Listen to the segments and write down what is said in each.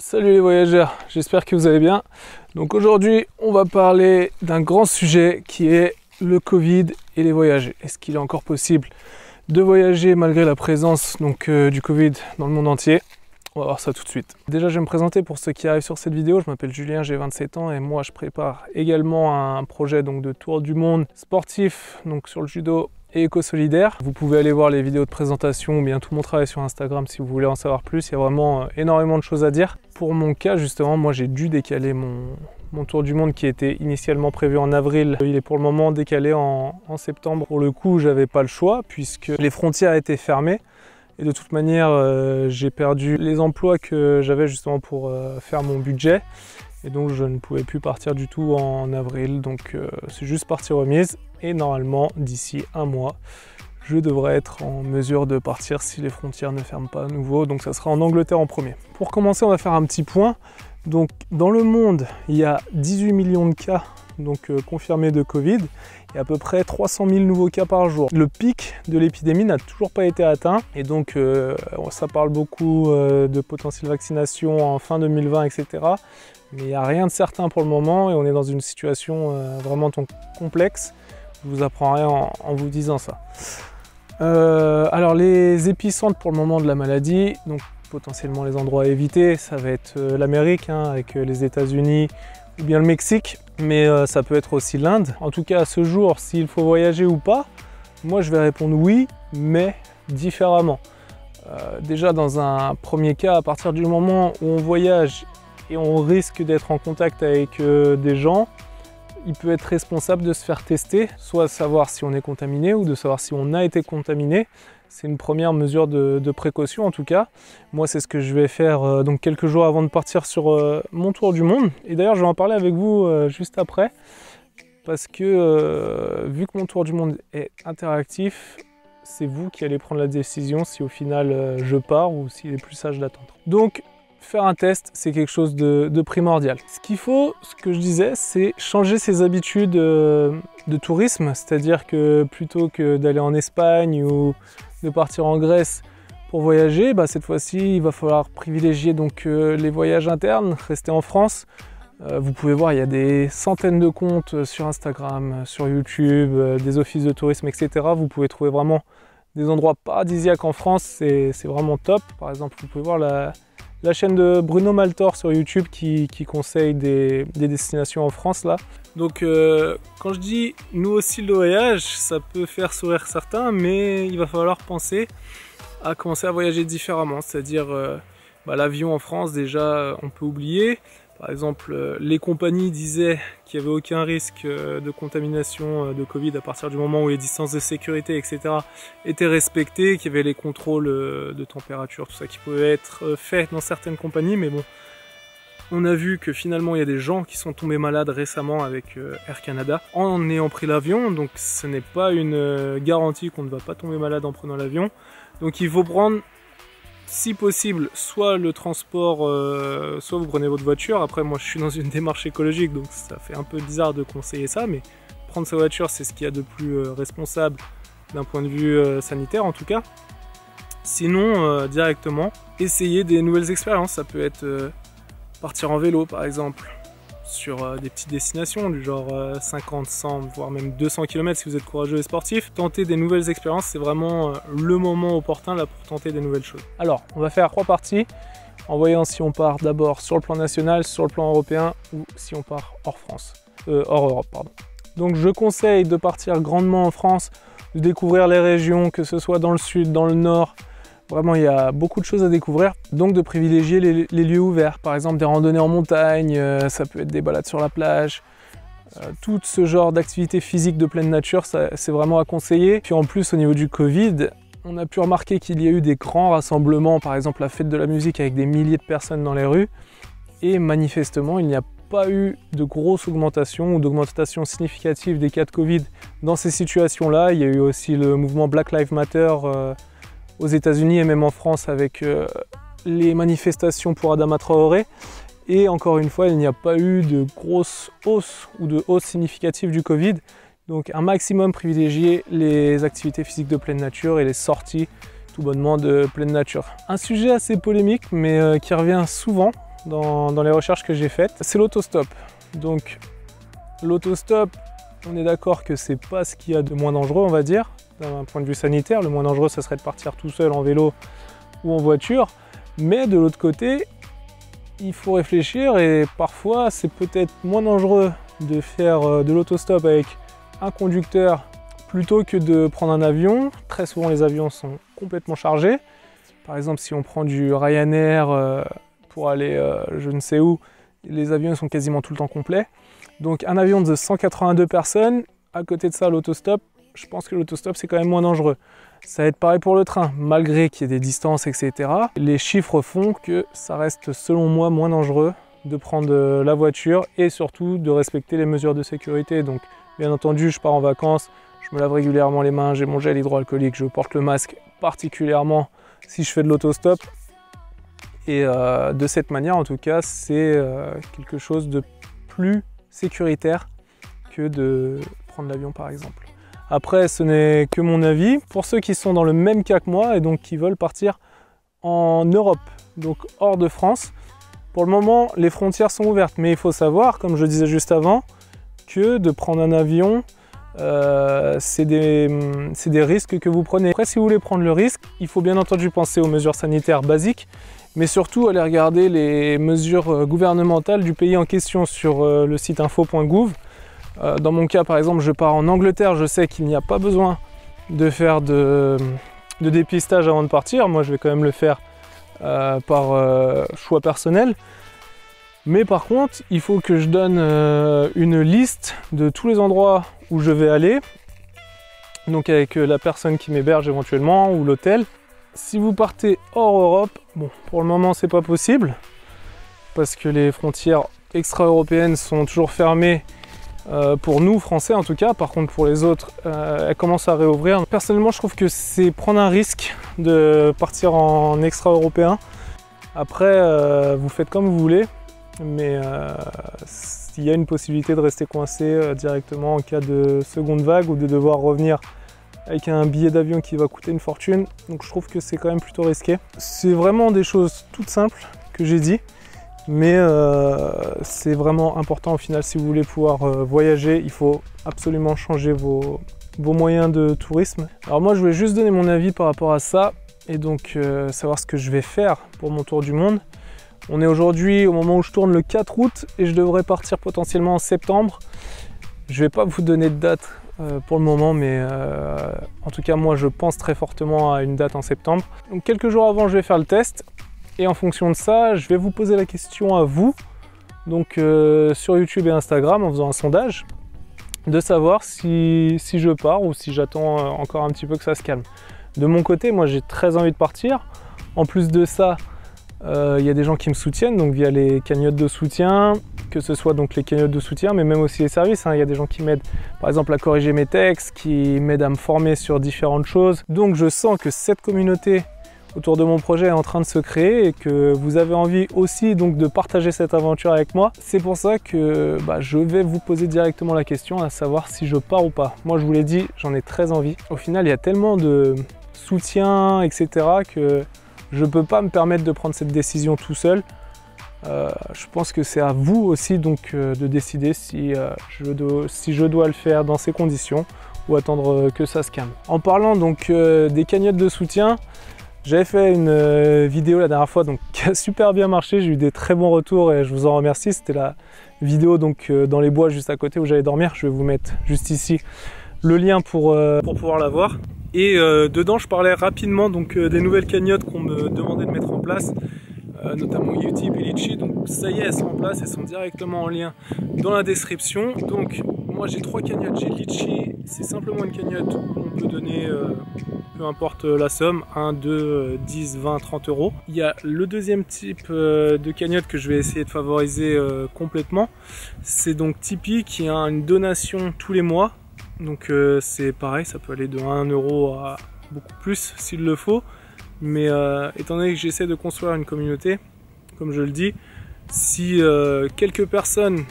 Salut les voyageurs, j'espère que vous allez bien. Donc aujourd'hui, on va parler d'un grand sujet qui est le Covid et les voyages. Est-ce qu'il est encore possible de voyager malgré la présence du Covid dans le monde entier? On va voir ça tout de suite. Déjà, je vais me présenter pour ceux qui arrivent sur cette vidéo. Je m'appelle Julien, j'ai 27 ans et moi, je prépare également un projet de tour du monde sportif sur le judo et éco-solidaire. Vous pouvez aller voir les vidéos de présentation ou bien tout mon travail sur Instagram si vous voulez en savoir plus. Il y a vraiment énormément de choses à dire. Pour mon cas, justement, moi, j'ai dû décaler mon tour du monde qui était initialement prévu en avril. Il est pour le moment décalé en septembre. Pour le coup, j'avais pas le choix puisque les frontières étaient fermées. Et de toute manière, j'ai perdu les emplois que j'avais justement pour faire mon budget. Et donc, je ne pouvais plus partir du tout en avril. Donc, c'est juste partie remise. Et normalement, d'ici un mois, je devrais être en mesure de partir si les frontières ne ferment pas à nouveau. Donc, ça sera en Angleterre en premier. Pour commencer, on va faire un petit point. Donc, dans le monde, il y a 18 millions de cas confirmés de Covid et à peu près 300 000 nouveaux cas par jour. Le pic de l'épidémie n'a toujours pas été atteint et donc ça parle beaucoup de potentielle vaccination en fin 2020, etc. Mais il n'y a rien de certain pour le moment et on est dans une situation vraiment complexe. Je ne vous apprends rien en vous disant ça. Alors les épicentres pour le moment de la maladie, donc potentiellement les endroits à éviter, ça va être l'Amérique avec les États-Unis ou bien le Mexique, mais ça peut être aussi l'Inde. En tout cas, à ce jour, s'il faut voyager ou pas, moi je vais répondre oui, mais différemment. Déjà dans un premier cas, à partir du moment où on voyage et on risque d'être en contact avec des gens, il peut être responsable de se faire tester, soit savoir si on est contaminé ou de savoir si on a été contaminé. C'est une première mesure de précaution en tout cas. Moi, c'est ce que je vais faire quelques jours avant de partir sur mon tour du monde. Et d'ailleurs, je vais en parler avec vous juste après. Parce que vu que mon tour du monde est interactif, c'est vous qui allez prendre la décision si au final je pars ou s'il est plus sage d'attendre. Donc, faire un test, c'est quelque chose de primordial. Ce qu'il faut, ce que je disais, c'est changer ses habitudes de tourisme. C'est-à-dire que plutôt que d'aller en Espagne ou de partir en Grèce pour voyager, cette fois-ci, il va falloir privilégier les voyages internes, rester en France. Vous pouvez voir, il y a des centaines de comptes sur Instagram, sur YouTube, des offices de tourisme, etc. Vous pouvez trouver vraiment des endroits paradisiaques en France, c'est vraiment top. Par exemple, vous pouvez voir la chaîne de Bruno Maltor sur YouTube qui conseille des destinations en France là. Donc quand je dis nous aussi le voyage, ça peut faire sourire certains, mais il va falloir penser à commencer à voyager différemment. C'est-à-dire l'avion en France déjà on peut oublier. Par exemple les compagnies disaient qu'il n'y avait aucun risque de contamination de Covid à partir du moment où les distances de sécurité etc. étaient respectées, qu'il y avait les contrôles de température, tout ça qui pouvait être fait dans certaines compagnies, mais bon. On a vu que finalement il y a des gens qui sont tombés malades récemment avec Air Canada en ayant pris l'avion, donc ce n'est pas une garantie qu'on ne va pas tomber malade en prenant l'avion. Donc il faut prendre, si possible, soit le transport, soit vous prenez votre voiture. Après moi je suis dans une démarche écologique donc ça fait un peu bizarre de conseiller ça, mais prendre sa voiture c'est ce qu'il y a de plus responsable d'un point de vue sanitaire en tout cas. Sinon directement, essayer des nouvelles expériences, ça peut être partir en vélo par exemple, sur des petites destinations du genre 50, 100, voire même 200 km si vous êtes courageux et sportif. Tenter des nouvelles expériences, c'est vraiment le moment opportun là pour tenter des nouvelles choses. Alors, on va faire 3 parties, en voyant si on part d'abord sur le plan national, sur le plan européen, ou si on part hors France, hors Europe, pardon. Donc je conseille de partir grandement en France, de découvrir les régions, que ce soit dans le sud, dans le nord. Vraiment, il y a beaucoup de choses à découvrir, donc de privilégier les lieux ouverts. Par exemple, des randonnées en montagne, ça peut être des balades sur la plage. Tout ce genre d'activités physiques de pleine nature, c'est vraiment à conseiller. Puis en plus, au niveau du Covid, on a pu remarquer qu'il y a eu des grands rassemblements, par exemple la fête de la musique avec des milliers de personnes dans les rues. Et manifestement, il n'y a pas eu de grosse augmentation ou d'augmentation significative des cas de Covid dans ces situations-là. Il y a eu aussi le mouvement Black Lives Matter aux États-Unis et même en France avec les manifestations pour Adama Traoré. Et encore une fois, il n'y a pas eu de grosse hausse ou de hausse significative du Covid. Donc un maximum privilégier les activités physiques de pleine nature et les sorties tout bonnement de pleine nature. Un sujet assez polémique mais qui revient souvent, dans les recherches que j'ai faites, c'est l'autostop. Donc l'autostop, on est d'accord que c'est pas ce qu'il y a de moins dangereux, on va dire, d'un point de vue sanitaire. Le moins dangereux, ça serait de partir tout seul en vélo ou en voiture. Mais de l'autre côté, il faut réfléchir et parfois c'est peut-être moins dangereux de faire de l'autostop avec un conducteur plutôt que de prendre un avion. Très souvent les avions sont complètement chargés. Par exemple, si on prend du Ryanair pour aller je ne sais où, les avions sont quasiment tout le temps complets. Donc un avion de 182 personnes, à côté de ça l'autostop, je pense que l'autostop c'est quand même moins dangereux. Ça va être pareil pour le train, malgré qu'il y ait des distances, etc. Les chiffres font que ça reste, selon moi, moins dangereux de prendre la voiture et surtout de respecter les mesures de sécurité. Donc, bien entendu, je pars en vacances, je me lave régulièrement les mains, j'ai mon gel hydroalcoolique, je porte le masque particulièrement si je fais de l'autostop. Et de cette manière, en tout cas, c'est quelque chose de plus sécuritaire que de prendre l'avion, par exemple. Après, ce n'est que mon avis. Pour ceux qui sont dans le même cas que moi et donc qui veulent partir en Europe, donc hors de France, pour le moment, les frontières sont ouvertes. Mais il faut savoir, comme je disais juste avant, que de prendre un avion, c'est des risques que vous prenez. Après, si vous voulez prendre le risque, il faut bien entendu penser aux mesures sanitaires basiques, mais surtout aller regarder les mesures gouvernementales du pays en question sur le site info.gouv. Dans mon cas, par exemple, je pars en Angleterre, je sais qu'il n'y a pas besoin de faire de dépistage avant de partir. Moi, je vais quand même le faire par choix personnel. Mais par contre, il faut que je donne une liste de tous les endroits où je vais aller, donc avec la personne qui m'héberge éventuellement ou l'hôtel. Si vous partez hors Europe, bon, pour le moment, c'est pas possible parce que les frontières extra-européennes sont toujours fermées. Pour nous, Français en tout cas. Par contre, pour les autres, elles commencent à réouvrir. Personnellement, je trouve que c'est prendre un risque de partir en extra-européen. Après, vous faites comme vous voulez, mais il y a une possibilité de rester coincé directement en cas de seconde vague ou de devoir revenir avec un billet d'avion qui va coûter une fortune. Donc je trouve que c'est quand même plutôt risqué. C'est vraiment des choses toutes simples que j'ai dit. Mais c'est vraiment important au final, si vous voulez pouvoir voyager, il faut absolument changer vos moyens de tourisme. Alors moi je voulais juste donner mon avis par rapport à ça et donc savoir ce que je vais faire pour mon tour du monde. On est aujourd'hui au moment où je tourne le 4 août et je devrais partir potentiellement en septembre. Je ne vais pas vous donner de date pour le moment, mais en tout cas moi je pense très fortement à une date en septembre. Donc quelques jours avant je vais faire le test. Et en fonction de ça, je vais vous poser la question à vous, donc sur YouTube et Instagram, en faisant un sondage, de savoir si je pars ou si j'attends encore un petit peu que ça se calme. De mon côté, moi j'ai très envie de partir. En plus de ça, il y a des gens qui me soutiennent, donc via les cagnottes de soutien, que ce soit donc les cagnottes de soutien, mais même aussi les services. Il y a des gens qui m'aident, par exemple, à corriger mes textes, qui m'aident à me former sur différentes choses. Donc je sens que cette communauté autour de mon projet est en train de se créer et que vous avez envie aussi donc de partager cette aventure avec moi. C'est pour ça que je vais vous poser directement la question à savoir si je pars ou pas. Moi je vous l'ai dit, j'en ai très envie. Au final il y a tellement de soutien etc. que je ne peux pas me permettre de prendre cette décision tout seul. Je pense que c'est à vous aussi donc de décider si je dois le faire dans ces conditions ou attendre que ça se calme. En parlant donc des cagnottes de soutien, j'avais fait une vidéo la dernière fois donc, qui a super bien marché, j'ai eu des très bons retours et je vous en remercie. C'était la vidéo donc, dans les bois juste à côté où j'allais dormir. Je vais vous mettre juste ici le lien pour pouvoir la voir. Et dedans je parlais rapidement donc, des nouvelles cagnottes qu'on me demandait de mettre en place, notamment Utip et Litchi. Donc ça y est, elles sont en place, elles sont directement en lien dans la description. Donc moi j'ai 3 cagnottes, j'ai Litchi, c'est simplement une cagnotte où on peut donner peu importe la somme, 1, 2, 10, 20, 30 euros. Il y a le deuxième type de cagnotte que je vais essayer de favoriser complètement. C'est donc Tipeee qui a une donation tous les mois. Donc c'est pareil, ça peut aller de 1 euro à beaucoup plus s'il le faut. Mais étant donné que j'essaie de construire une communauté, comme je le dis, si quelques personnes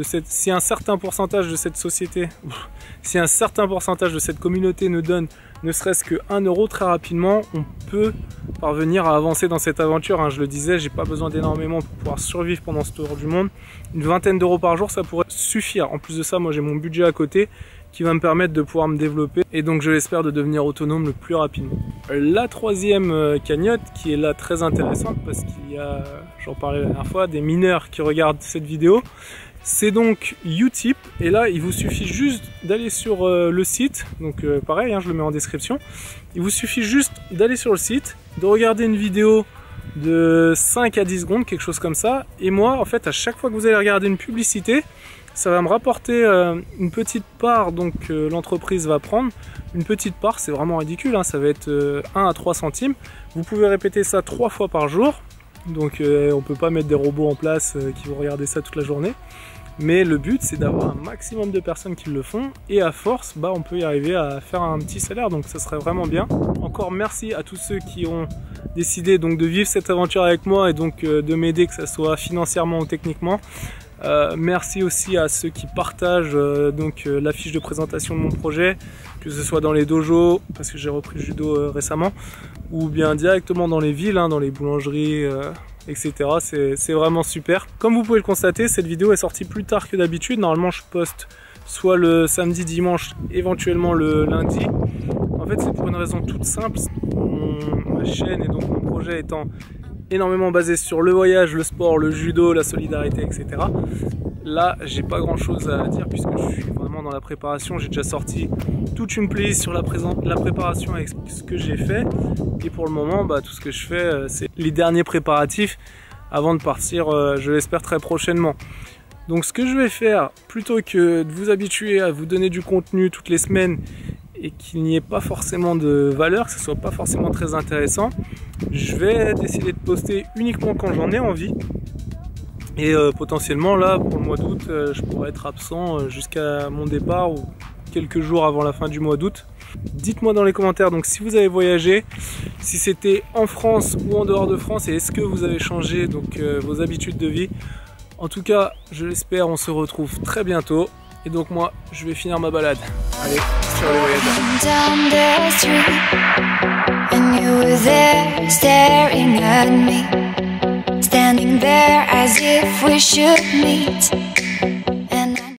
si un certain pourcentage de cette société, si un certain pourcentage de cette communauté nous donne ne serait-ce que 1 euro, très rapidement, on peut parvenir à avancer dans cette aventure. Hein. Je le disais, j'ai pas besoin d'énormément pour pouvoir survivre pendant ce tour du monde. Une vingtaine d'euros par jour, ça pourrait suffire. En plus de ça, moi j'ai mon budget à côté qui va me permettre de pouvoir me développer et donc je l'espère de devenir autonome le plus rapidement. La troisième cagnotte qui est là très intéressante parce qu'il y a, j'en parlais la dernière fois, des mineurs qui regardent cette vidéo. C'est donc Utip et là il vous suffit juste d'aller sur le site, donc pareil hein, je le mets en description. Il vous suffit juste d'aller sur le site, de regarder une vidéo de 5 à 10 secondes, quelque chose comme ça, et moi en fait à chaque fois que vous allez regarder une publicité, ça va me rapporter une petite part, donc l'entreprise va prendre une petite part, c'est vraiment ridicule, hein, ça va être 1 à 3 centimes. Vous pouvez répéter ça 3 fois par jour, donc on peut pas mettre des robots en place qui vont regarder ça toute la journée. Mais le but c'est d'avoir un maximum de personnes qui le font et à force on peut y arriver à faire un petit salaire, donc ça serait vraiment bien. Encore merci à tous ceux qui ont décidé donc de vivre cette aventure avec moi et donc de m'aider, que ce soit financièrement ou techniquement. Merci aussi à ceux qui partagent la fiche de présentation de mon projet, que ce soit dans les dojos, parce que j'ai repris le judo récemment, ou bien directement dans les villes, hein, dans les boulangeries, etc. C'est vraiment super. Comme vous pouvez le constater, cette vidéo est sortie plus tard que d'habitude. Normalement, je poste soit le samedi, dimanche, éventuellement le lundi. En fait, c'est pour une raison toute simple. Ma chaîne et donc mon projet étant énormément basé sur le voyage, le sport, le judo, la solidarité, etc. Là, j'ai pas grand chose à dire puisque je suis vraiment dans la préparation. J'ai déjà sorti toute une playlist sur la préparation avec ce que j'ai fait. Et pour le moment, tout ce que je fais, c'est les derniers préparatifs avant de partir, je l'espère très prochainement. Donc ce que je vais faire, plutôt que de vous habituer à vous donner du contenu toutes les semaines et qu'il n'y ait pas forcément de valeur, que ce soit pas forcément très intéressant, je vais décider de poster uniquement quand j'en ai envie. Et potentiellement là, pour le mois d'août, je pourrais être absent jusqu'à mon départ ou quelques jours avant la fin du mois d'août. Dites-moi dans les commentaires donc si vous avez voyagé, si c'était en France ou en dehors de France, et est-ce que vous avez changé donc vos habitudes de vie. En tout cas, je l'espère, on se retrouve très bientôt. Et donc moi, je vais finir ma balade. Allez, sur les voyages. Standing there as if we should meet.